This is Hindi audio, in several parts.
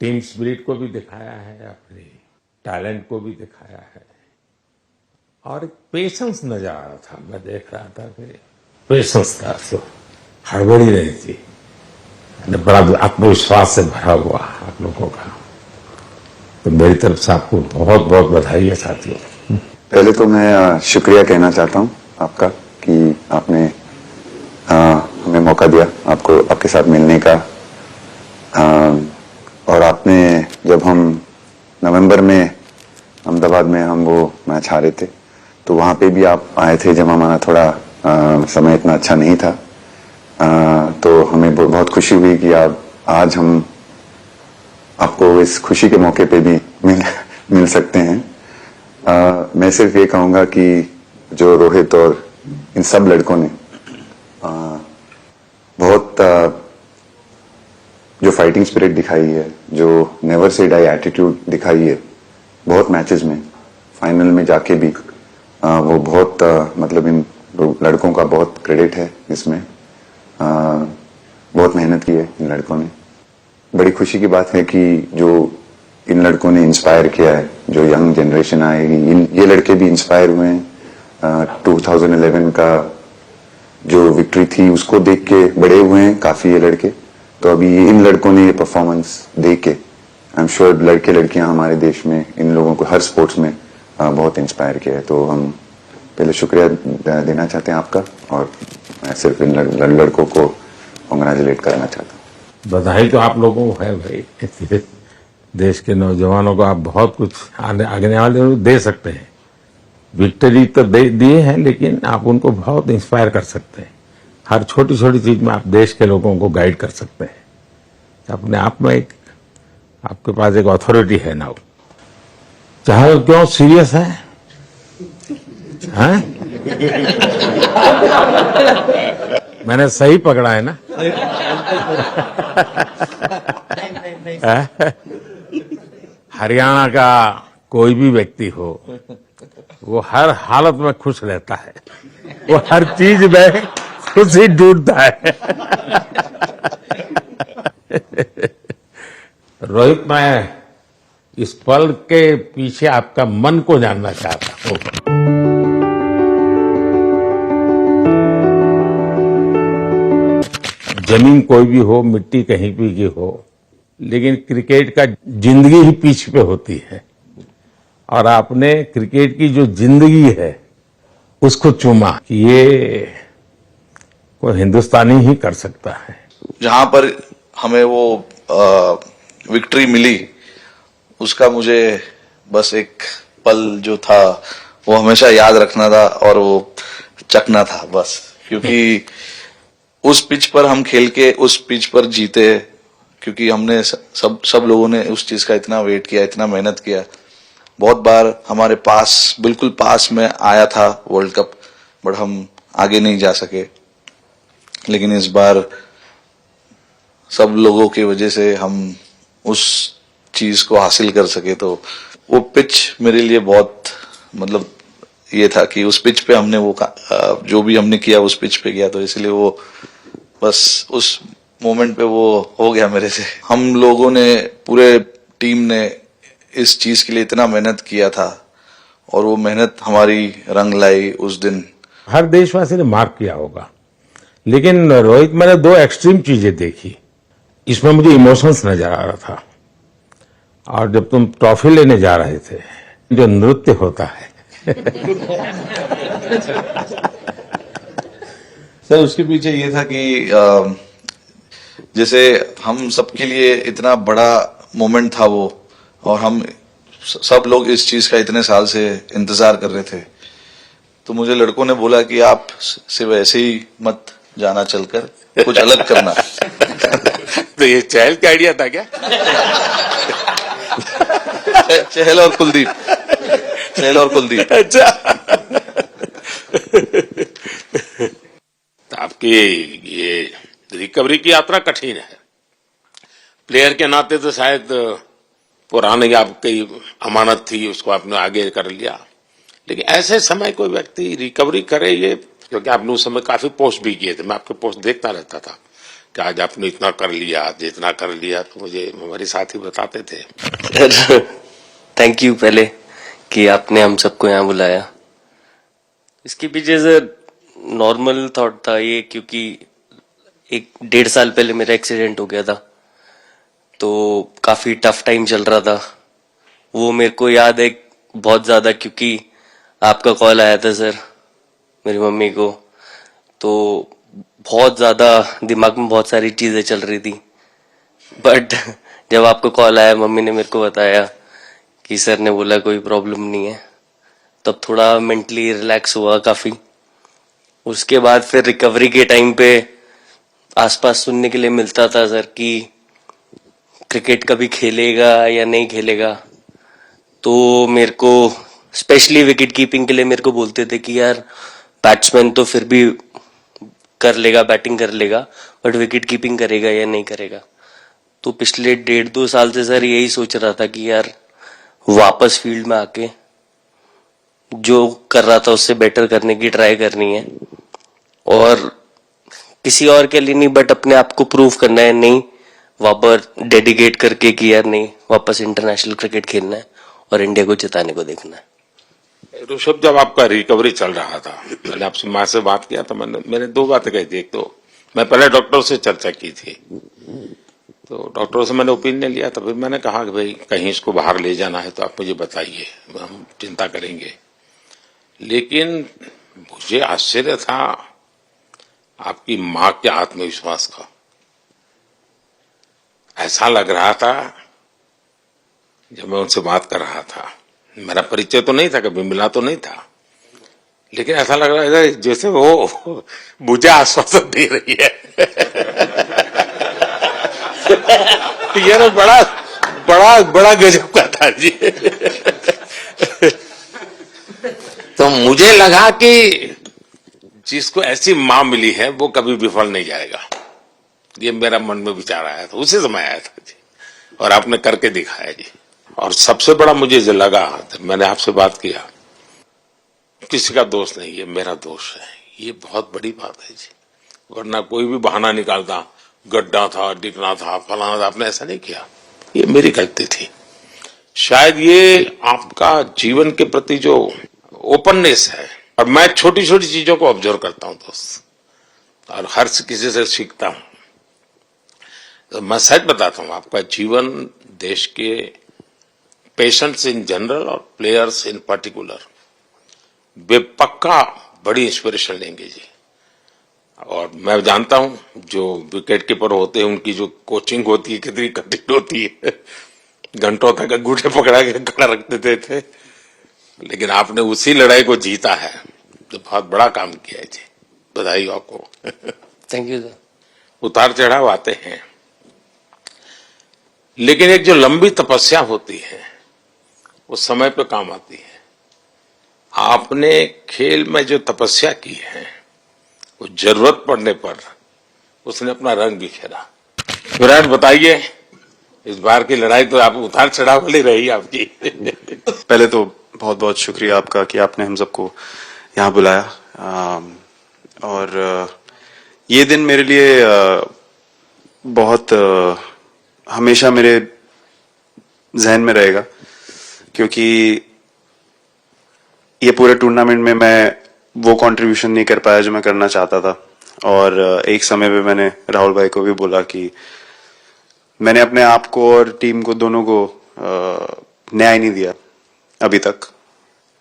टीम स्पिरिट को भी दिखाया है, अपने टैलेंट को भी दिखाया है, और एक पेशेंस नजर आ रहा था। मैं देख रहा था कि पेशेंस था, तो हड़बड़ी नहीं थी, बड़ा आत्मविश्वास से भरा हुआ आप लोगों का। तो मेरी तरफ से आपको बहुत बहुत बधाई है साथियों। पहले तो मैं शुक्रिया कहना चाहता हूं आपका कि आपने हमें मौका दिया आपको आपके साथ मिलने का। और आपने जब हम नवंबर में अहमदाबाद में हम वो मैच हारे थे, तो वहां पे भी आप आए थे जब हमारा थोड़ा समय इतना अच्छा नहीं था। तो हमें बहुत खुशी हुई कि आज हम आपको इस खुशी के मौके पे भी मिल सकते हैं। मैं सिर्फ ये कहूंगा कि जो रोहित और इन सब लड़कों ने बहुत जो फाइटिंग स्पिरिट दिखाई है, जो नेवर से डाई एटीट्यूड दिखाई है, बहुत मैचेस में फाइनल में जाके भी वो बहुत मतलब इन लड़कों का बहुत क्रेडिट है इसमें। बहुत मेहनत की है इन लड़कों ने। बड़ी खुशी की बात है कि जो इन लड़कों ने इंस्पायर किया है, जो यंग जनरेशन आएगी, ये लड़के भी इंस्पायर हुए हैं। 2011 का जो विक्ट्री थी उसको देख के बड़े हुए हैं काफी ये लड़के। तो अभी इन लड़कों ने ये परफॉर्मेंस दे के आई एम श्योर लड़के लड़कियां हमारे देश में इन लोगों को हर स्पोर्ट्स में बहुत इंस्पायर किया है। तो हम पहले शुक्रिया देना चाहते हैं आपका, और मैं सिर्फ इन लड़कों को कांग्रेचुलेट करना चाहता हूँ। बधाई तो आप लोगों को है भाई। देश के नौजवानों को आप बहुत कुछ आगे वाले दे सकते हैं। विक्ट्री तो दिए हैं, लेकिन आप उनको बहुत इंस्पायर कर सकते हैं। हर छोटी छोटी चीज में आप देश के लोगों को गाइड कर सकते हैं। अपने आप में एक आपके पास एक अथॉरिटी है ना। चाहे क्यों सीरियस है, हैं? मैंने सही पकड़ा है ना? हरियाणा का कोई भी व्यक्ति हो, वो हर हालत में खुश रहता है, वो हर चीज में खुशी ढूंढता है। रोहित, मैं इस पल के पीछे आपका मन को जानना चाहता हूं। जमीन कोई भी हो, मिट्टी कहीं भी की हो, लेकिन क्रिकेट का जिंदगी ही पिच पे होती है, और आपने क्रिकेट की जो जिंदगी है उसको चुमा। ये कोई हिंदुस्तानी ही कर सकता है। जहां पर हमें वो विक्ट्री मिली, उसका मुझे बस एक पल जो था वो हमेशा याद रखना था, और वो चखना था बस। क्योंकि उस पिच पर हम खेल के उस पिच पर जीते, क्योंकि हमने सब लोगों ने उस चीज का इतना वेट किया, इतना मेहनत किया। बहुत बार हमारे पास, बिल्कुल पास में आया था वर्ल्ड कप, बट हम आगे नहीं जा सके। लेकिन इस बार सब लोगों की वजह से हम उस चीज को हासिल कर सके। तो वो पिच मेरे लिए बहुत मतलब ये था कि उस पिच पे हमने वो जो भी हमने किया उस पिच पे किया, तो इसलिए वो बस उस मोमेंट पे वो हो गया मेरे से। हम लोगों ने, पूरे टीम ने इस चीज के लिए इतना मेहनत किया था, और वो मेहनत हमारी रंग लाई उस दिन। हर देशवासी ने मार्क किया होगा, लेकिन रोहित, मैंने दो एक्सट्रीम चीजें देखी। इसमें मुझे इमोशंस नजर आ रहा था। और जब तुम ट्रॉफी लेने जा रहे थे, जो नृत्य होता है सर, उसके पीछे ये था कि जैसे हम सबके लिए इतना बड़ा मोमेंट था वो, और हम सब लोग इस चीज का इतने साल से इंतजार कर रहे थे। तो मुझे लड़कों ने बोला कि आप सिर्फ ऐसे ही मत जाना, चलकर कुछ अलग करना। तो ये चहल का आइडिया था क्या? चहल और कुलदीप, चहल और कुलदीप। अच्छा। तो आपकी ये रिकवरी की यात्रा कठिन है। प्लेयर के नाते तो शायद पुरानी आपकी अमानत थी, उसको आपने आगे कर लिया। लेकिन ऐसे समय कोई व्यक्ति रिकवरी करे, ये क्योंकि आपने उस समय काफी पोस्ट भी किए थे, मैं आपके पोस्ट देखता रहता था, कि आज आपने इतना कर लिया, आज इतना कर लिया, तो मुझे हमारे साथी बताते थे। सर थैंक यू पहले कि आपने हम सबको यहाँ बुलाया। इसके पीछे सर नॉर्मल थॉट था ये, क्योंकि 1-1.5 साल पहले मेरा एक्सीडेंट हो गया था, तो काफी टफ टाइम चल रहा था। वो मेरे को याद है बहुत ज्यादा, क्योंकि आपका कॉल आया था सर मेरी मम्मी को, तो बहुत ज्यादा दिमाग में बहुत सारी चीजें चल रही थी। बट जब आपका कॉल आया, मम्मी ने मेरे को बताया कि सर ने बोला कोई प्रॉब्लम नहीं है, तब थोड़ा मेंटली रिलैक्स हुआ काफी। उसके बाद फिर रिकवरी के टाइम पे आसपास सुनने के लिए मिलता था सर कि क्रिकेट कभी खेलेगा या नहीं खेलेगा, तो मेरे को स्पेशली विकेट कीपिंग के लिए मेरे को बोलते थे कि यार बैट्समैन तो फिर भी कर लेगा, बैटिंग कर लेगा, बट विकेट कीपिंग करेगा या नहीं करेगा। तो पिछले 1.5-2 साल से सर यही सोच रहा था कि यार वापस फील्ड में आके जो कर रहा था उससे बेटर करने की ट्राई करनी है, और किसी और के लिए नहीं बट अपने आप को प्रूव करना है, नहीं वापस डेडिकेट करके कि यार नहीं वापस इंटरनेशनल क्रिकेट खेलना है और इंडिया को जिताने को देखना है। ऋषभ, जब आपका रिकवरी चल रहा था, मैंने आपसे माँ से बात किया था, मैंने 2 बातें कही थी। एक तो मैं पहले डॉक्टर से चर्चा की थी, तो डॉक्टरों से मैंने ओपिनियन लिया था। फिर मैंने कहा कि भाई कहीं इसको बाहर ले जाना है तो आप मुझे बताइए, हम चिंता करेंगे। लेकिन मुझे आश्चर्य था आपकी माँ के आत्मविश्वास का। ऐसा लग रहा था जब मैं उनसे बात कर रहा था, मेरा परिचय तो नहीं था, कभी मिला तो नहीं था, लेकिन ऐसा लग रहा है जैसे वो मुझे आश्वासन दे रही है। ये ना बड़ा बड़ा बड़ा गजब का था जी। तो मुझे लगा कि जिसको ऐसी मां मिली है वो कभी विफल नहीं जाएगा, ये मेरा मन में विचार आया था, उसी समय आया था जी, और आपने करके दिखाया जी। और सबसे बड़ा मुझे जो लगा, मैंने आपसे बात किया, किसी का दोष नहीं, ये मेरा दोष है, ये बहुत बड़ी बात है जी। वरना कोई भी बहाना निकालता, गड्ढा था, डिगना था, फलाना था, आपने ऐसा नहीं किया, ये मेरी गलती थी। शायद ये आपका जीवन के प्रति जो ओपननेस है, और मैं छोटी छोटी चीजों को ऑब्जर्व करता हूं दोस्त, और हर किसी से सीखता हूं। तो मैं सच बताता हूं, आपका जीवन देश के पेशेंट्स इन जनरल और प्लेयर्स इन पर्टिकुलर वे पक्का बड़ी इंस्पिरेशन लेंगे जी। और मैं जानता हूं जो विकेट कीपर होते हैं उनकी जो कोचिंग होती है कितनी कठिन होती है, घंटों तक अंगूठे पकड़ा के खड़ा रख देते थे, लेकिन आपने उसी लड़ाई को जीता है, तो बहुत बड़ा काम किया है जी, बधाई आपको। Thank you sir. उतार चढ़ाव आते हैं, लेकिन एक जो लंबी तपस्या होती है वो समय पे काम आती है। आपने खेल में जो तपस्या की है वो जरूरत पड़ने पर उसने अपना रंग बिखेरा। विराट, बताइए, इस बार की लड़ाई तो आप उतार चढ़ाव वाली रही आपकी। पहले तो बहुत बहुत शुक्रिया आपका कि आपने हम सबको यहाँ बुलाया, और ये दिन मेरे लिए बहुत हमेशा मेरे जहन में रहेगा, क्योंकि ये पूरे टूर्नामेंट में मैं वो कंट्रीब्यूशन नहीं कर पाया जो मैं करना चाहता था। और एक समय पे मैंने राहुल भाई को भी बोला कि मैंने अपने आप को और टीम को दोनों को न्याय नहीं दिया अभी तक।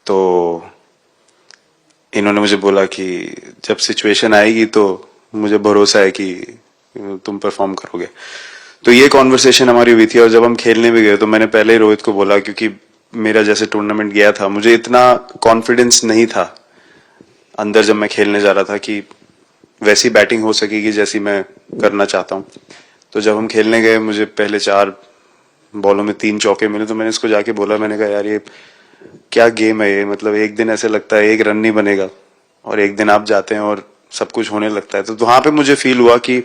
तो इन्होंने मुझे बोला कि जब सिचुएशन आएगी तो मुझे भरोसा है कि तुम परफॉर्म करोगे। तो ये कॉन्वर्सेशन हमारी हुई थी, और जब हम खेलने भी गए तो मैंने पहले ही रोहित को बोला, क्योंकि मेरा जैसे टूर्नामेंट गया था मुझे इतना कॉन्फिडेंस नहीं था अंदर जब मैं खेलने जा रहा था कि वैसी बैटिंग हो सकेगी जैसी मैं करना चाहता हूँ। तो जब हम खेलने गए मुझे पहले 4 बॉलों में 3 चौके मिले, तो मैंने इसको जाके बोला, मैंने कहा यार ये क्या गेम है ये, मतलब एक दिन ऐसे लगता है 1 रन नहीं बनेगा और एक दिन आप जाते हैं और सब कुछ होने लगता है। तो वहां पे मुझे फील हुआ कि,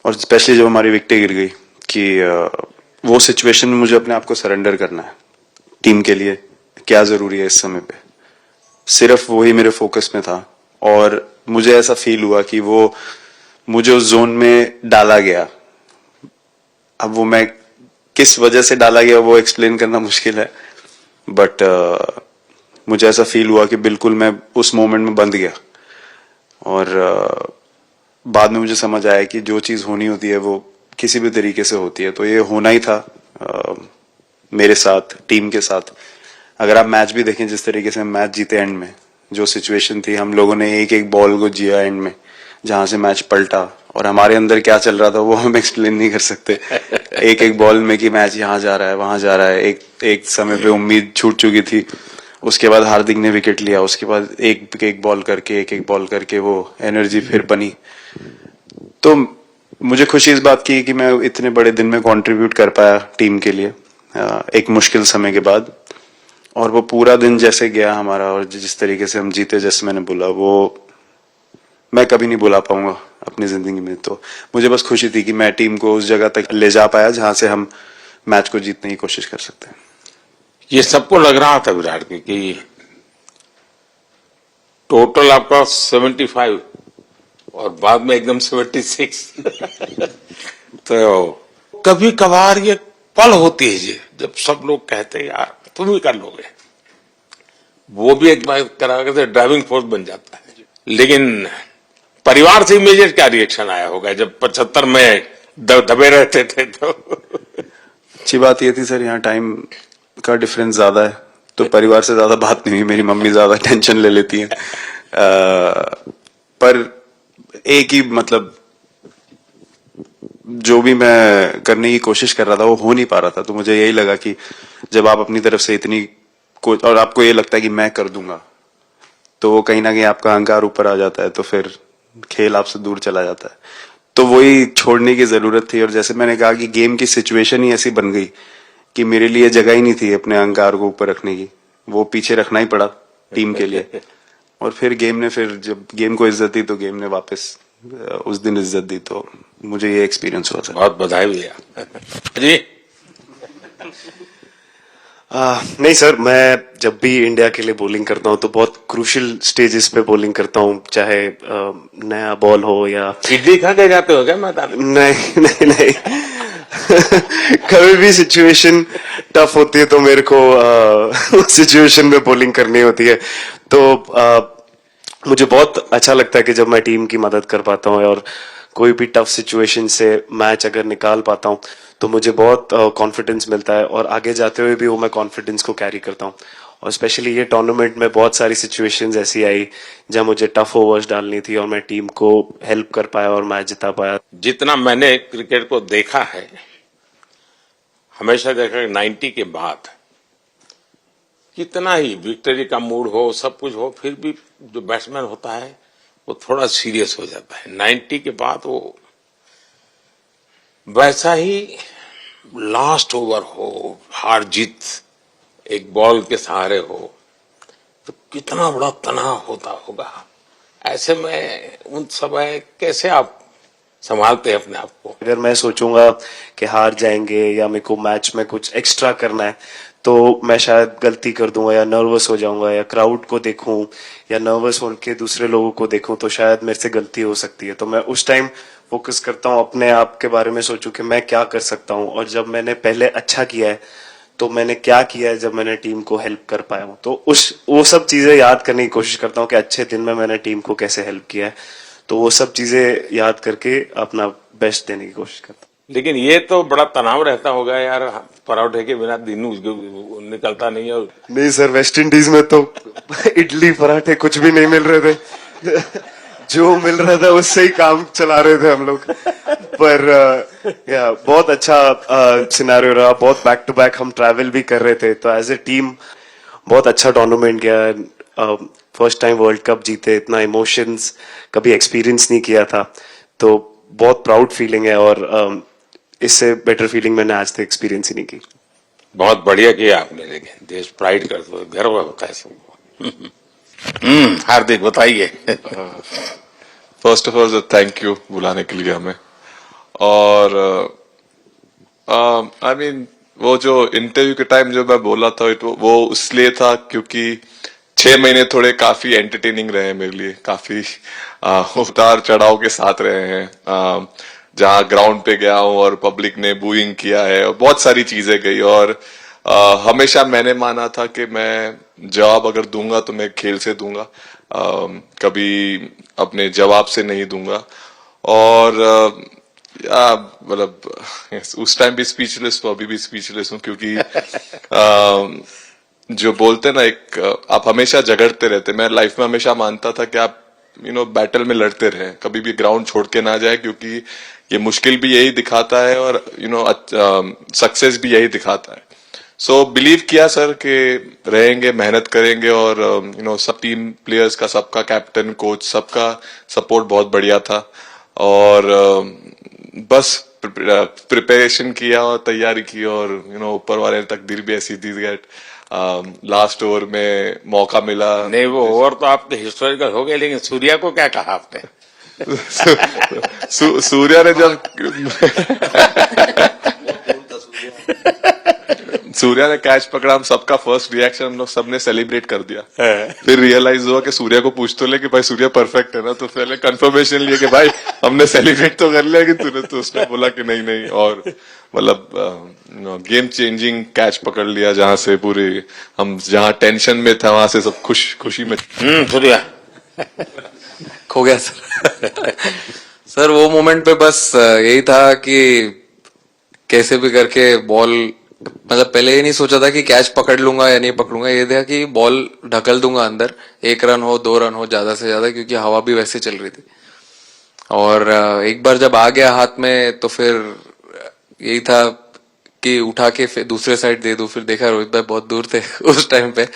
और स्पेशली जब हमारी विकेट गिर गई, कि वो सिचुएशन में मुझे अपने आप को सरेंडर करना है। टीम के लिए क्या जरूरी है इस समय पे, सिर्फ वही मेरे फोकस में था और मुझे ऐसा फील हुआ कि वो मुझे उस जोन में डाला गया। अब वो मैं किस वजह से डाला गया वो एक्सप्लेन करना मुश्किल है, बट मुझे ऐसा फील हुआ कि बिल्कुल मैं उस मोमेंट में बंध गया। और बाद में मुझे समझ आया कि जो चीज होनी होती है वो किसी भी तरीके से होती है, तो ये होना ही था मेरे साथ, टीम के साथ। अगर आप मैच भी देखें, जिस तरीके से हम मैच जीते एंड में, जो सिचुएशन थी, हम लोगों ने एक एक बॉल को जिया एंड में, जहां से मैच पलटा, और हमारे अंदर क्या चल रहा था वो हम एक्सप्लेन नहीं कर सकते। एक एक बॉल में कि मैच यहाँ जा रहा है, वहां जा रहा है। एक समय पे उम्मीद छूट चुकी थी, उसके बाद हार्दिक ने विकेट लिया, उसके बाद एक एक बॉल करके वो एनर्जी फिर बनी। तो मुझे खुशी इस बात की कि मैं इतने बड़े दिन में कंट्रीब्यूट कर पाया टीम के लिए, एक मुश्किल समय के बाद। और वो पूरा दिन जैसे गया हमारा, और जिस तरीके से हम जीते, जैसे मैंने बोला, वो मैं कभी नहीं भुला पाऊंगा अपनी जिंदगी में। तो मुझे बस खुशी थी कि मैं टीम को उस जगह तक ले जा पाया जहां से हम मैच को जीतने की कोशिश कर सकते हैं। ये सबको लग रहा था विराट के कि टोटल आपका 75 और बाद में एकदम 76। तो कभी कभार ये पल होती है जी, जब सब लोग कहते हैं यार तुम ही कर लोगे, वो भी एक बार करा के ड्राइविंग फोर्स बन जाता है। लेकिन परिवार से इमीडिएट क्या रिएक्शन आया होगा जब 75 में दबे रहते थे? तो अच्छी बात ये थी सर, यहाँ टाइम का डिफरेंस ज्यादा है, तो परिवार से ज्यादा बात नहीं हुई। मेरी मम्मी ज्यादा टेंशन ले लेती हैं। पर एक ही मतलब जो भी मैं करने की कोशिश कर रहा था वो हो नहीं पा रहा था। तो मुझे यही लगा कि जब आप अपनी तरफ से इतनी और आपको ये लगता है कि मैं कर दूंगा, तो वो कहीं ना कहीं आपका अहंकार ऊपर आ जाता है, तो फिर खेल आपसे दूर चला जाता है। तो वही छोड़ने की जरूरत थी। और जैसे मैंने कहा कि गेम की सिचुएशन ही ऐसी बन गई कि मेरे लिए जगह ही नहीं थी अपने अहंकार को ऊपर रखने की, वो पीछे रखना ही पड़ा टीम के लिए। और फिर गेम ने, फिर जब गेम को इज्जत दी तो गेम ने वापस उस दिन इज्जत दी। तो मुझे ये एक्सपीरियंस हुआ सर। बहुत बधाई भैया जी। नहीं सर, मैं जब भी इंडिया के लिए बॉलिंग करता हूं तो बहुत क्रूशियल स्टेजेस पे बॉलिंग करता हूं, चाहे नया बॉल हो या इडली खा के जाते हो क्या मैदान में? नहीं कभी भी सिचुएशन टफ होती है तो मेरे को सिचुएशन में बॉलिंग करनी होती है। तो मुझे बहुत अच्छा लगता है कि जब मैं टीम की मदद कर पाता हूँ और कोई भी टफ सिचुएशन से मैच अगर निकाल पाता हूँ तो मुझे बहुत कॉन्फिडेंस मिलता है, और आगे जाते हुए भी वो मैं कॉन्फिडेंस को कैरी करता हूँ। और स्पेशली ये टूर्नामेंट में बहुत सारी सिचुएशंस ऐसी आई जहाँ मुझे टफ ओवर्स डालनी थी और मैं टीम को हेल्प कर पाया और मैच जिता पाया। जितना मैंने क्रिकेट को देखा है, हमेशा देखा 90 के बाद कितना ही विक्ट्री का मूड हो, सब कुछ हो, फिर भी जो बैट्समैन होता है वो थोड़ा सीरियस हो जाता है। 90 के बाद वो वैसा ही लास्ट ओवर हो, हार जीत एक बॉल के सहारे हो, तो कितना बड़ा तनाव होता होगा। ऐसे में उन समय कैसे आप संभालते हैं अपने आप को? अगर मैं सोचूंगा कि हार जाएंगे या मेरे को मैच में कुछ एक्स्ट्रा करना है तो मैं शायद गलती कर दूंगा या नर्वस हो जाऊंगा, या क्राउड को देखूं या नर्वस होकर दूसरे लोगों को देखूं तो शायद मेरे से गलती हो सकती है। तो मैं उस टाइम फोकस करता हूं अपने आप के बारे में, सोचूं कि मैं क्या कर सकता हूं, और जब मैंने पहले अच्छा किया है तो मैंने क्या किया है जब मैंने टीम को हेल्प कर पाया हूं। तो वो सब चीजें याद करने की कोशिश करता हूं कि अच्छे दिन में मैंने टीम को कैसे हेल्प किया है। तो वो सब चीजें याद करके अपना बेस्ट देने की कोशिश करता हूं। लेकिन ये तो बड़ा तनाव रहता होगा यार, पराठे के बिना दिन निकलता नहीं है। नहीं सर, वेस्ट इंडीज में तो इडली पराठे कुछ भी नहीं मिल रहे थे। जो मिल रहा था उससे ही काम चला रहे थे हम लोग। पर या बहुत अच्छा सिनेरियो रहा, बहुत बैक टू बैक हम ट्रैवल भी कर रहे थे, तो एज ए टीम बहुत अच्छा टूर्नामेंट गया। फर्स्ट टाइम वर्ल्ड कप जीते, इतना इमोशंस कभी एक्सपीरियंस नहीं किया था, तो बहुत प्राउड फीलिंग है, और इससे बेटर फीलिंग मैंने आज तक एक्सपीरियंस ही नहीं की। बहुत बढ़िया किया आपने, लेकिन देश प्राइड करते हो, गर्व होता है सबको। हार्दिक बताइए। First of all thank you बुलाने के लिए हमें। और आई मीन वो जो इंटरव्यू के टाइम जो मैं बोला था वो इसलिए था क्योंकि 6 महीने थोड़े काफी एंटरटेनिंग रहे मेरे लिए, काफी उतार चढ़ाव के साथ रहे हैं। जहां ग्राउंड पे गया हूं और पब्लिक ने बूइंग किया है और बहुत सारी चीजें गई, और हमेशा मैंने माना था कि मैं जवाब अगर दूंगा तो मैं खेल से दूंगा, कभी अपने जवाब से नहीं दूंगा। और मतलब उस टाइम भी स्पीचलेस हूँ, अभी भी स्पीचलेस हूँ, क्योंकि जो बोलते ना एक आप हमेशा झगड़ते रहते। मैं लाइफ में हमेशा मानता था कि आप बैटल में लड़ते रहे, कभी भी ग्राउंड छोड़ के ना जाए, क्योंकि ये मुश्किल भी यही दिखाता है और सक्सेस भी यही दिखाता है। सो बिलीव किया सर कि रहेंगे, मेहनत करेंगे, और सब टीम प्लेयर्स का, सबका कैप्टन कोच सबका सपोर्ट बहुत बढ़िया था, और बस प्रिपरेशन किया और तैयारी की, और ऊपर वाले ने तकदीर भी ऐसी दी गेट लास्ट ओवर में मौका मिला। नहीं, वो ओवर तो आपके हिस्टोरिकल हो गए, लेकिन सूर्या को क्या कहा आपने? सूर्या ने जब सूर्या ने कैच पकड़ा, हम सबका फर्स्ट रिएक्शन हम लोग सबने सेलिब्रेट कर दिया। फिर रियलाइज हुआ कि सूर्या को पूछ तो ले कि भाई सूर्या परफेक्ट है ना, तो पहले कंफर्मेशन लिए कि भाई हमने सेलिब्रेट तो कर लिया, कि तूने, तो उसने बोला कि नहीं नहीं, और मतलब गेम चेंजिंग कैच पकड़ लिया, जहां से पूरी हम जहां टेंशन में था वहां से सब खुशी में। सूर्या खो गया सर। सर वो मोमेंट पे बस यही था कि कैसे भी करके बॉल, मतलब पहले ये नहीं सोचा था कि कैच पकड़ लूंगा या नहीं पकड़ूंगा, ये था कि बॉल ढकल दूंगा अंदर, 1 रन हो 2 रन हो ज्यादा से ज्यादा, क्योंकि हवा भी वैसे चल रही थी। और एक बार जब आ गया हाथ में तो फिर यही था कि उठा के फिर दूसरे साइड दे दूं। फिर देखा रोहित भाई बहुत दूर थे उस टाइम पे,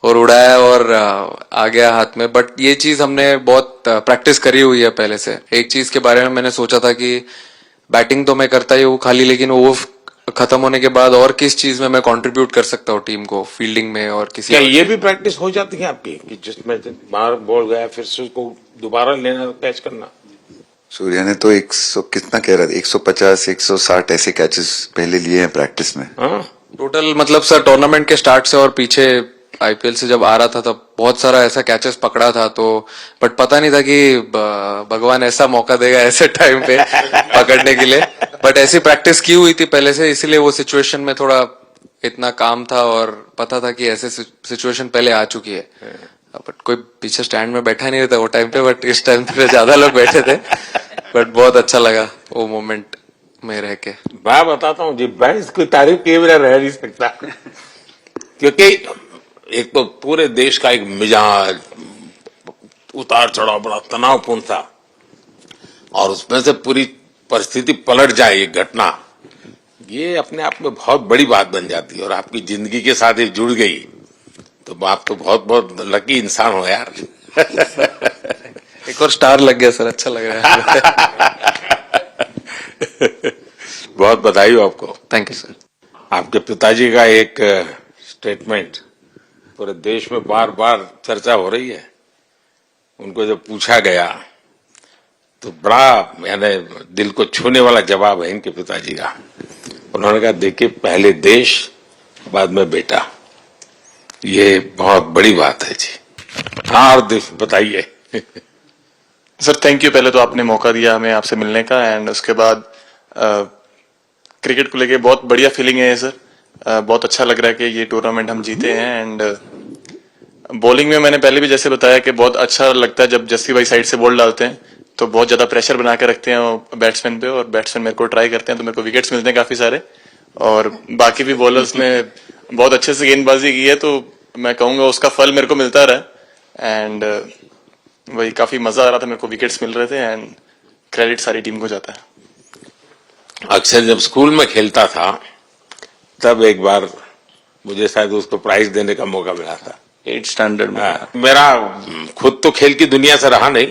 और उड़ाया और आ गया हाथ में। बट ये चीज हमने बहुत प्रैक्टिस करी हुई है पहले से। एक चीज के बारे में मैंने सोचा था कि बैटिंग तो मैं करता ही हूँ खाली, लेकिन वो खत्म होने के बाद और किस चीज में मैं कंट्रीब्यूट कर सकता हूँ टीम को, फील्डिंग में और किसी क्या ये भी प्रैक्टिस हो जाती है आपकी, कि जिसमें बाहर बॉल गया फिर से उसको दोबारा लेना, कैच करना? सूर्या ने तो 100 कितना कह रहा था, 150 160 ऐसे कैचेस पहले लिए हैं प्रैक्टिस में। टोटल मतलब सर टूर्नामेंट के स्टार्ट से और पीछे आईपीएल से जब आ रहा था तब बहुत सारा ऐसा कैचेस पकड़ा था, तो बट पता नहीं था कि भगवान ऐसा मौका देगा ऐसे टाइम पे पकड़ने के लिए। बट ऐसी प्रैक्टिस की हुई थी पहले से, इसीलिए वो सिचुएशन में थोड़ा इतना काम था और पता था कि ऐसे सिचुएशन पहले आ चुकी है। बट कोई पीछे स्टैंड में बैठा नहीं रहता वो टाइम पे, बट इस टाइम पे ज्यादा लोग बैठे थे। बट बहुत अच्छा लगा वो मोमेंट में रह के। मैं बताता हूँ जी, मैं इसकी तारीफ किए बिना रह नहीं सकता, क्योंकि एक तो पूरे देश का एक मिजाज, उतार चढ़ाव बड़ा तनावपूर्ण था, और उसमें से पूरी परिस्थिति पलट जाए, ये घटना, ये अपने आप में बहुत बड़ी बात बन जाती है, और आपकी जिंदगी के साथ ये जुड़ गई, तो आप तो बहुत बहुत लकी इंसान हो यार। एक और स्टार लग गया सर, अच्छा लग रहा है। बहुत बधाई हो आपको। Thank you sir. आपके पिताजी का एक स्टेटमेंट पूरे देश में बार बार चर्चा हो रही है। उनको जब पूछा गया तो बड़ा यानी दिल को छूने वाला जवाब है इनके पिताजी का। उन्होंने कहा, देखिए पहले देश बाद में बेटा, ये बहुत बड़ी बात है जी। हाँ, और बताइए। सर थैंक यू, पहले तो आपने मौका दिया हमें आपसे मिलने का, एंड उसके बाद क्रिकेट को लेके बहुत बढ़िया फीलिंग है सर। बहुत अच्छा लग रहा है कि ये टूर्नामेंट हम जीते हैं। एंड बॉलिंग में मैंने पहले भी जैसे बताया कि बहुत अच्छा लगता है जब जस्सी भाई साइड से बॉल डालते हैं, तो बहुत ज्यादा प्रेशर बना के रखते हैं बैट्समैन पे, और बैट्समैन मेरे को ट्राई करते हैं तो मेरे को विकेट्स मिलते हैं काफी सारे। और बाकी भी बॉलर्स ने बहुत अच्छे से गेंदबाजी की है, तो मैं कहूंगा उसका फल मेरे को मिलता रहा। एंड वही काफी मजा आ रहा था, मेरे को विकेट्स मिल रहे थे, एंड क्रेडिट सारी टीम को जाता है। अक्सर जब स्कूल में खेलता था तब एक बार मुझे शायद उसको प्राइज देने का मौका मिला था 8th स्टैंडर्ड में। मेरा खुद तो खेल की दुनिया से रहा नहीं,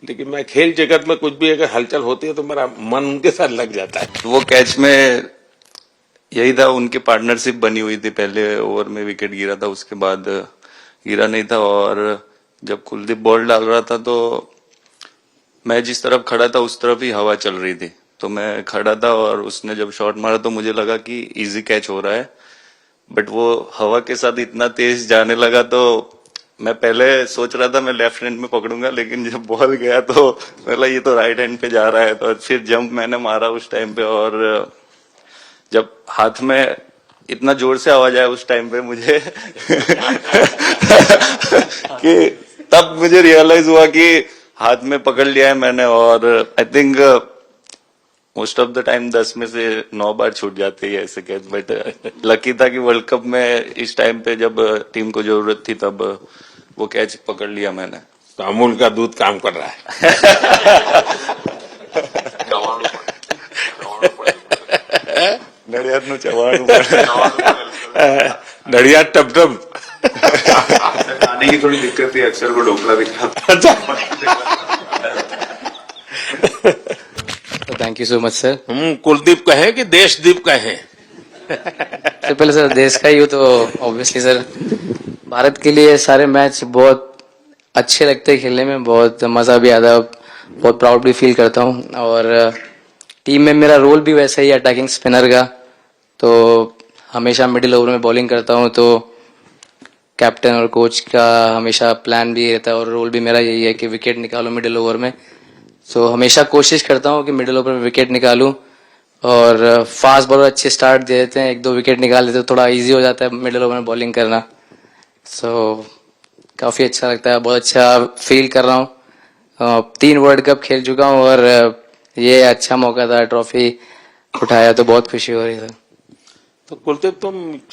लेकिन मैं खेल जगत में कुछ भी अगर हलचल होती है तो मेरा मन उनके साथ लग जाता है। वो कैच में यही था, उनकी पार्टनरशिप बनी हुई थी, पहले ओवर में विकेट गिरा था, उसके बाद गिरा नहीं था। और जब कुलदीप बॉल डाल रहा था तो मैं जिस तरफ खड़ा था उस तरफ ही हवा चल रही थी, तो मैं खड़ा था और उसने जब शॉट मारा तो मुझे लगा कि इजी कैच हो रहा है, बट वो हवा के साथ इतना तेज जाने लगा तो मैं पहले सोच रहा था मैं लेफ्ट हैंड में पकड़ूंगा, लेकिन जब बॉल गया तो बोला ये तो राइट हैंड पे जा रहा है, तो फिर जंप मैंने मारा उस टाइम पे। और जब हाथ में इतना जोर से आवाज आया उस टाइम पे मुझे कि तब मुझे रियलाइज हुआ कि हाथ में पकड़ लिया है मैंने। और I think most of the time 10 में से 9 बार छूट जाते हैं ऐसे कैच, बट लकी था कि वर्ल्ड कप में इस टाइम पे जब टीम को जरूरत थी तब वो कैच पकड़ लिया मैंने। तो अमूल का दूध काम कर रहा है। नड़ियाद नु चवाणु नड़िया टप टप। खाने की थोड़ी दिक्कत थी, अक्सर वो ढोकला दिखा। Thank you so much sir. Kuldeep कहे कि देशदीप कहे? सबसे पहले सर देश का ही हो तो ऑब्वियसली सर भारत के लिए सारे मैच बहुत अच्छे लगते हैं खेलने में, बहुत मजा भी आता है, बहुत प्राउड भी फील करता हूँ। और टीम में मेरा रोल भी वैसा ही अटैकिंग स्पिनर का, तो हमेशा मिडिल ओवर में बॉलिंग करता हूँ, तो कैप्टन और कोच का हमेशा प्लान भी रहता है और रोल भी मेरा यही है कि विकेट निकालो मिडिल ओवर में। सो हमेशा कोशिश करता हूँ कि मिडिल ओवर में विकेट निकालूं, और फास्ट बॉलर अच्छे स्टार्ट दे देते हैं, 1-2 विकेट निकाल देते हैं, थोड़ा इजी हो जाता है मिडिल ओवर में बॉलिंग करना। सो काफ़ी अच्छा लगता है, बहुत अच्छा फील कर रहा हूँ। 3 वर्ल्ड कप खेल चुका हूँ और ये अच्छा मौका था, ट्रॉफी उठाया तो बहुत खुशी हो रही है। तो कुलदीप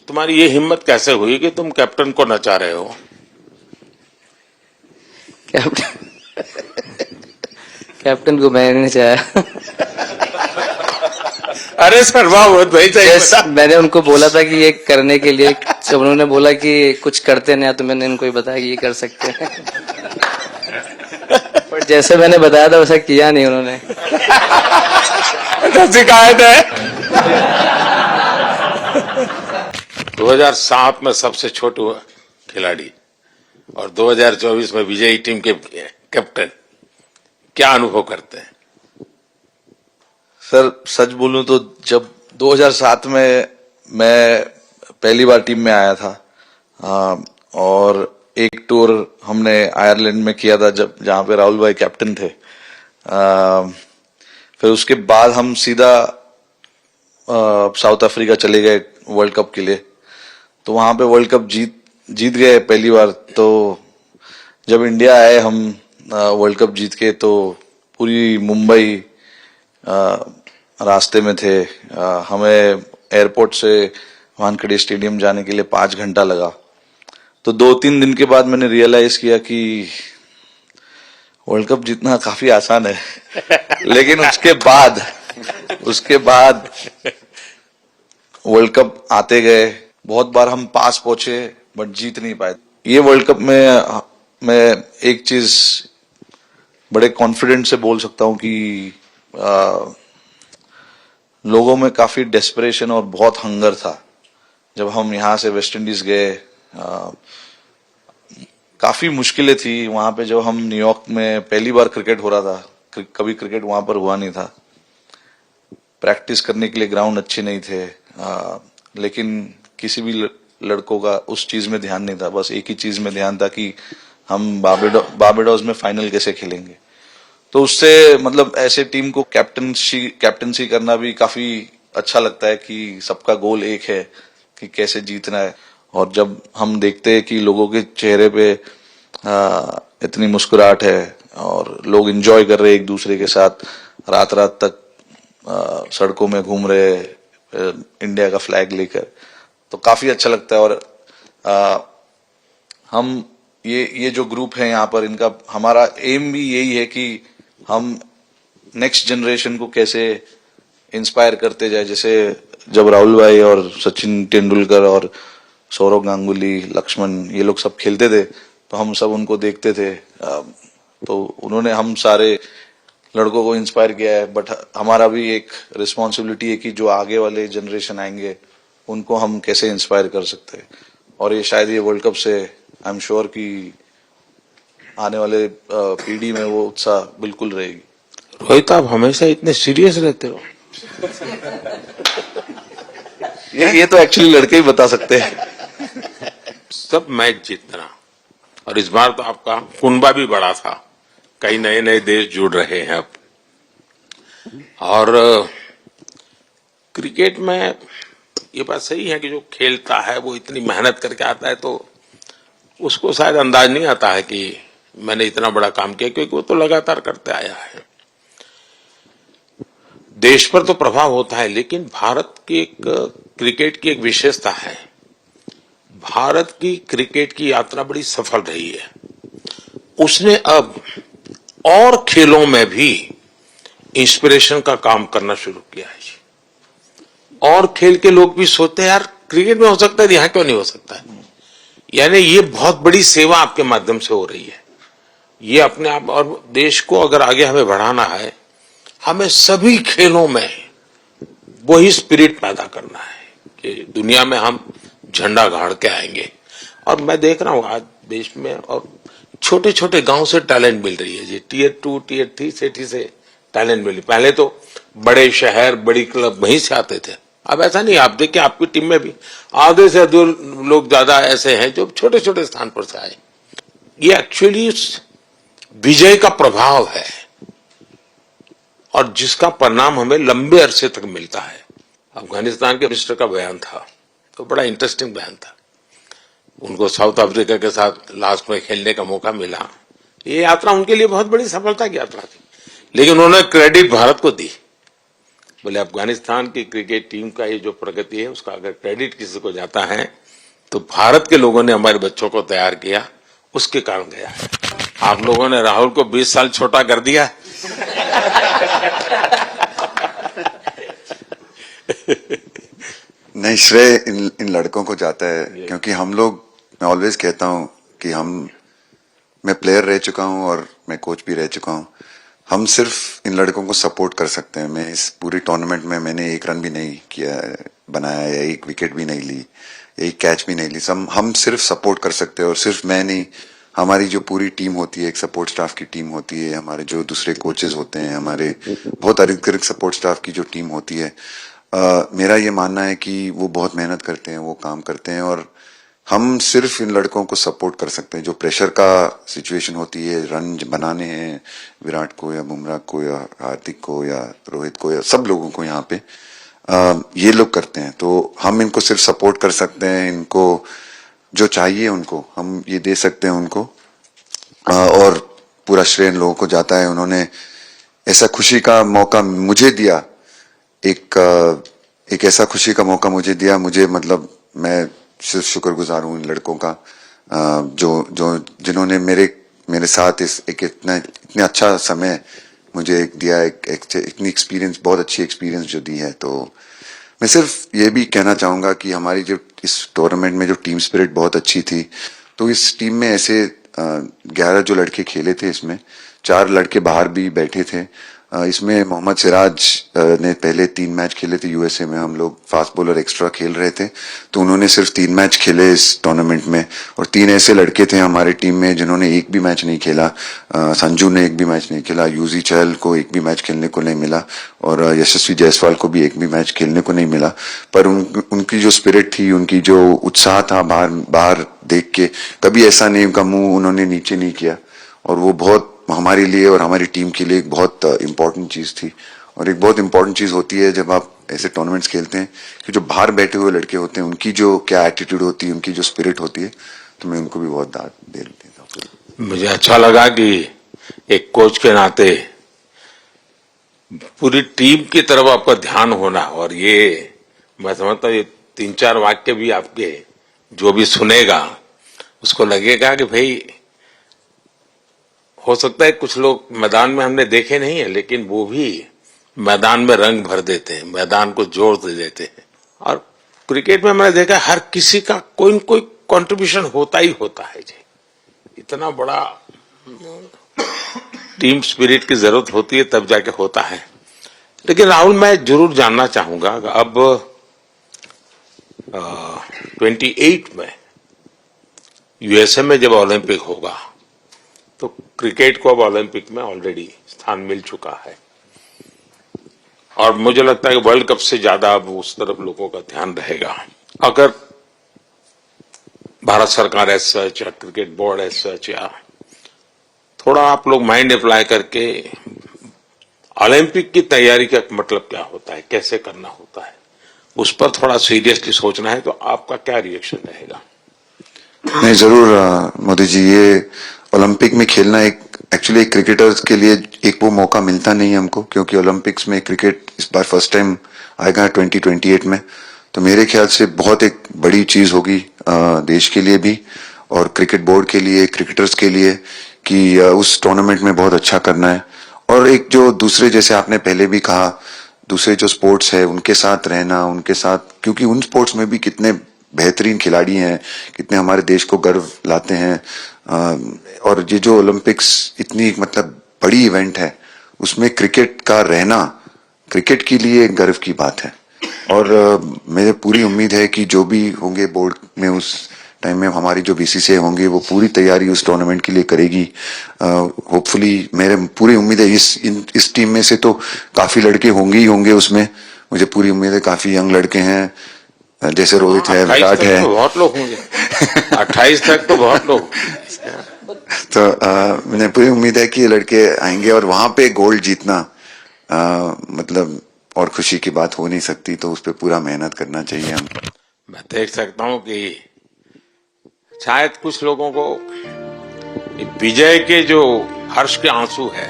तुम्हारी ये हिम्मत कैसे हुई कि तुम कैप्टन को नचा रहे हो? कैप्टन को मैंने नहीं चाहा। अरे सर वाह, भाई मैंने उनको बोला था कि ये करने के लिए, जब उन्होंने बोला कि कुछ करते नहीं तो मैंने इनको ही बताया कि ये कर सकते हैं। पर जैसे मैंने बताया था वैसा किया नहीं उन्होंने। शिकायत है। 2007 में सबसे छोटे खिलाड़ी और 2024 में विजयी टीम के कैप्टन, क्या अनुभव करते हैं? सर सच बोलूं तो जब 2007 में मैं पहली बार टीम में आया था, और एक टूर हमने आयरलैंड में किया था जहां पे राहुल भाई कैप्टन थे। फिर उसके बाद हम सीधा साउथ अफ्रीका चले गए वर्ल्ड कप के लिए, तो वहां पे वर्ल्ड कप जीत गए पहली बार। तो जब इंडिया आए हम वर्ल्ड कप जीत के, तो पूरी मुंबई रास्ते में थे। हमें एयरपोर्ट से वानखेड़े स्टेडियम जाने के लिए 5 घंटा लगा। तो 2-3 दिन के बाद मैंने रियलाइज किया कि वर्ल्ड कप जीतना काफी आसान है। लेकिन उसके बाद वर्ल्ड कप आते गए, बहुत बार हम पास पहुंचे बट जीत नहीं पाए। ये वर्ल्ड कप में मैं एक चीज बड़े कॉन्फिडेंट से बोल सकता हूं कि लोगों में काफी डेस्परेशन और बहुत हंगर था। जब हम यहाँ से वेस्ट इंडीज गए, काफी मुश्किलें थी वहां पे। जब हम न्यूयॉर्क में पहली बार क्रिकेट हो रहा था, कभी क्रिकेट वहां पर हुआ नहीं था, प्रैक्टिस करने के लिए ग्राउंड अच्छे नहीं थे, लेकिन किसी भी लड़कों का उस चीज में ध्यान नहीं था। बस एक ही चीज में ध्यान था कि हम बारबाडोस में फाइनल कैसे खेलेंगे। तो उससे मतलब ऐसे टीम को कैप्टनसी करना भी काफी अच्छा लगता है कि सबका गोल एक है कि कैसे जीतना है। और जब हम देखते हैं कि लोगों के चेहरे पे इतनी मुस्कुराहट है और लोग एंजॉय कर रहे हैं एक दूसरे के साथ, रात रात तक सड़कों में घूम रहे इंडिया का फ्लैग लेकर, तो काफी अच्छा लगता है। और हम ये जो ग्रुप है यहाँ पर, इनका हमारा एम भी यही है कि हम नेक्स्ट जनरेशन को कैसे इंस्पायर करते जाए। जैसे जब राहुल भाई और सचिन तेंदुलकर और सौरव गांगुली, लक्ष्मण, ये लोग सब खेलते थे तो हम सब उनको देखते थे, तो उन्होंने हम सारे लड़कों को इंस्पायर किया है। बट हमारा भी एक रिस्पॉन्सिबिलिटी है कि जो आगे वाले जनरेशन आएंगे उनको हम कैसे इंस्पायर कर सकते हैं। और ये शायद ये वर्ल्ड कप से आई एम श्योर कि आने वाले पीढ़ी में वो उत्साह बिल्कुल रहेगी। रोहित, आप हमेशा इतने सीरियस रहते हो? ये तो एक्चुअली लड़के ही बता सकते हैं। सब मैच जीतना, और इस बार तो आपका कुनबा भी बड़ा था, कई नए नए देश जुड़ रहे हैं अब। और क्रिकेट में ये बात सही है कि जो खेलता है वो इतनी मेहनत करके आता है, तो उसको शायद अंदाज नहीं आता है कि मैंने इतना बड़ा काम किया, क्योंकि वो तो लगातार करते आया है। देश पर तो प्रभाव होता है, लेकिन भारत की एक क्रिकेट की एक विशेषता है, भारत की क्रिकेट की यात्रा बड़ी सफल रही है। उसने अब और खेलों में भी इंस्पिरेशन का काम करना शुरू किया है। और खेल के लोग भी सोचते हैं यार क्रिकेट में हो सकता है, यहां क्यों नहीं हो सकता है। यानी ये बहुत बड़ी सेवा आपके माध्यम से हो रही है। ये अपने आप, और देश को अगर आगे हमें बढ़ाना है, हमें सभी खेलों में वही स्पिरिट पैदा करना है कि दुनिया में हम झंडा गाड़ के आएंगे। और मैं देख रहा हूं आज देश में और छोटे छोटे गांव से टैलेंट मिल रही है जी, टियर 2 टियर 3 सिटी से टैलेंट मिली। पहले तो बड़े शहर बड़ी क्लब वहीं से आते थे, अब ऐसा नहीं। आप देखिए आपकी टीम में भी आधे से अधिक लोग ज्यादा ऐसे हैं जो छोटे छोटे स्थान पर से आए। ये एक्चुअली विजय का प्रभाव है, और जिसका परिणाम हमें लंबे अरसे तक मिलता है। अफगानिस्तान के मिनिस्टर का बयान था, तो बड़ा इंटरेस्टिंग बयान था। उनको साउथ अफ्रीका के साथ लास्ट में खेलने का मौका मिला। ये यात्रा उनके लिए बहुत बड़ी सफलता की यात्रा थी, लेकिन उन्होंने क्रेडिट भारत को दी। बोले अफगानिस्तान की क्रिकेट टीम का ये जो प्रगति है, उसका अगर क्रेडिट किसी को जाता है तो भारत के लोगों ने हमारे बच्चों को तैयार किया, उसके कारण गया है। आप लोगों ने राहुल को 20 साल छोटा कर दिया। नहीं, श्रेय इन लड़कों को जाता है, क्योंकि हम लोग, मैं ऑलवेज कहता हूं कि मैं प्लेयर रह चुका हूं और मैं कोच भी रह चुका हूं। हम सिर्फ इन लड़कों को सपोर्ट कर सकते हैं। मैं इस पूरी टूर्नामेंट में मैंने एक रन भी नहीं किया, बनाया, या एक विकेट भी नहीं ली, एक कैच भी नहीं ली। हम सिर्फ सपोर्ट कर सकते हैं, और सिर्फ मैं नहीं, हमारी जो पूरी टीम होती है, एक सपोर्ट स्टाफ की टीम होती है, हमारे जो दूसरे कोचेस होते हैं, हमारे बहुत अधिक सपोर्ट स्टाफ की जो टीम होती है, मेरा ये मानना है कि वो बहुत मेहनत करते हैं, वो काम करते हैं, और हम सिर्फ इन लड़कों को सपोर्ट कर सकते हैं। जो प्रेशर का सिचुएशन होती है, रन बनाने हैं विराट को या बुमराह को या हार्दिक को या रोहित को या सब लोगों को, यहाँ पे ये लोग करते हैं। तो हम इनको सिर्फ सपोर्ट कर सकते हैं, इनको जो चाहिए उनको हम ये दे सकते हैं उनको, और पूरा श्रेय इन लोगों को जाता है। उन्होंने ऐसा खुशी का मौका मुझे दिया, एक ऐसा खुशी का मौका मुझे दिया। मुझे मतलब मैं सिर्फ शुक्रगुजार हूं इन लड़कों का, जिन्होंने मेरे साथ इतना अच्छा समय मुझे दिया, इतनी एक्सपीरियंस, बहुत अच्छी एक्सपीरियंस जो दी है। तो मैं सिर्फ ये भी कहना चाहूंगा कि हमारी जो इस टूर्नामेंट में जो टीम स्पिरिट बहुत अच्छी थी। तो इस टीम में ऐसे 11 जो लड़के खेले थे, इसमें 4 लड़के बाहर भी बैठे थे। इसमें मोहम्मद सिराज ने पहले 3 मैच खेले थे यूएसए में, हम लोग फास्ट बॉलर एक्स्ट्रा खेल रहे थे, तो उन्होंने सिर्फ 3 मैच खेले इस टूर्नामेंट में। और 3 ऐसे लड़के थे हमारी टीम में जिन्होंने एक भी मैच नहीं खेला। संजू ने एक भी मैच नहीं खेला, यूजी चहल को एक भी मैच खेलने को नहीं मिला, और यशस्वी जायसवाल को भी एक भी मैच खेलने को नहीं मिला। पर उनकी जो स्पिरिट थी, उनकी जो उत्साह था बाहर देख के, कभी ऐसा नहीं उनका मुंह उन्होंने नीचे नहीं किया, और वो बहुत हमारे लिए और हमारी टीम के लिए एक बहुत इम्पोर्टेंट चीज थी। और एक बहुत इम्पोर्टेंट चीज होती है जब आप ऐसे टूर्नामेंट्स खेलते हैं कि जो बाहर बैठे हुए लड़के होते हैं, उनकी जो क्या एटीट्यूड होती है, उनकी जो स्पिरिट होती है, तो मैं उनको भी बहुत दाद दे देता हूँ। मुझे अच्छा लगा कि एक कोच के नाते पूरी टीम की तरफ आपका ध्यान होना, और ये मैं समझता हूँ ये 3-4 वाक्य भी आपके जो भी सुनेगा उसको लगेगा कि भाई हो सकता है कुछ लोग मैदान में हमने देखे नहीं है, लेकिन वो भी मैदान में रंग भर देते हैं, मैदान को जोर दे देते हैं। और क्रिकेट में मैंने देखा हर किसी का कोई न कोई कंट्रीब्यूशन होता ही होता है जी। इतना बड़ा टीम स्पिरिट की जरूरत होती है तब जाके होता है। लेकिन राहुल, मैं जरूर जानना चाहूंगा, अब 28 में यूएसए में जब ओलंपिक होगा, तो क्रिकेट को अब ओलंपिक में ऑलरेडी स्थान मिल चुका है। और मुझे लगता है कि वर्ल्ड कप से ज्यादा अब उस तरफ लोगों का ध्यान रहेगा। अगर भारत सरकार एज सच या क्रिकेट बोर्ड एज सच या थोड़ा आप लोग माइंड अप्लाई करके ओलंपिक की तैयारी का मतलब क्या होता है, कैसे करना होता है, उस पर थोड़ा सीरियसली सोचना है, तो आपका क्या रिएक्शन रहेगा? नहीं, जरूर मोदी जी, ये ओलंपिक में खेलना एक एक्चुअली क्रिकेटर्स के लिए एक वो मौका मिलता नहीं है हमको, क्योंकि ओलंपिक्स में क्रिकेट इस बार फर्स्ट टाइम आएगा 2028 में। तो मेरे ख्याल से बहुत एक बड़ी चीज होगी देश के लिए भी और क्रिकेट बोर्ड के लिए, क्रिकेटर्स के लिए, कि उस टूर्नामेंट में बहुत अच्छा करना है। और एक जो दूसरे, जैसे आपने पहले भी कहा, दूसरे जो स्पोर्ट्स है उनके साथ रहना, उनके साथ, क्योंकि उन स्पोर्ट्स में भी कितने बेहतरीन खिलाड़ी हैं, कितने हमारे देश को गर्व लाते हैं। और ये जो ओलंपिक्स इतनी मतलब बड़ी इवेंट है, उसमें क्रिकेट का रहना क्रिकेट के लिए गर्व की बात है। और मेरे पूरी उम्मीद है कि जो भी होंगे बोर्ड में उस टाइम में, हमारी जो बीसीसीआई होंगे वो पूरी तैयारी उस टूर्नामेंट के लिए करेगी। होपफुली मेरे पूरी उम्मीद है इस टीम में से तो काफी लड़के होंगे ही होंगे उसमें, मुझे पूरी उम्मीद है। काफी यंग लड़के हैं, जैसे रोहित है, विराट है, तो बहुत लोग होंगे 28 तक तो बहुत लोग। तो मुझे पूरी उम्मीद है कि ये लड़के आएंगे और वहां पे गोल्ड जीतना मतलब और खुशी की बात हो नहीं सकती। तो उस पर पूरा मेहनत करना चाहिए हम। मैं देख सकता हूं कि शायद कुछ लोगों को विजय के जो हर्ष के आंसू है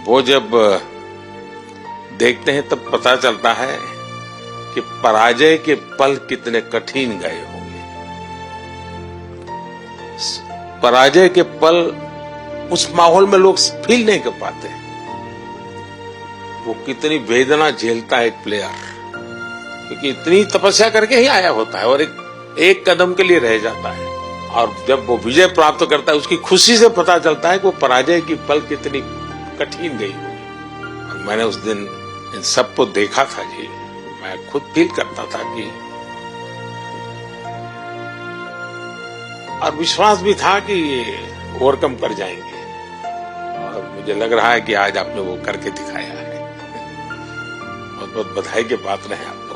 वो जब देखते हैं तब पता चलता है कि पराजय के पल कितने कठिन गए होंगे। पराजय के पल उस माहौल में लोग फील नहीं कर पाते, वो कितनी वेदना झेलता है एक प्लेयर, क्योंकि इतनी तपस्या करके ही आया होता है और एक कदम के लिए रह जाता है। और जब वो विजय प्राप्त करता है, उसकी खुशी से पता चलता है कि वो पराजय की पल कितनी कठिन गई होगी। और मैंने उस दिन इन सबको देखा था जी, मैं खुद फील करता था कि, और विश्वास भी था कि ये ओवरकम कर जाएंगे। और मुझे लग रहा है कि आज आपने वो करके दिखाया है। बहुत बहुत बधाई की बात रहे आप।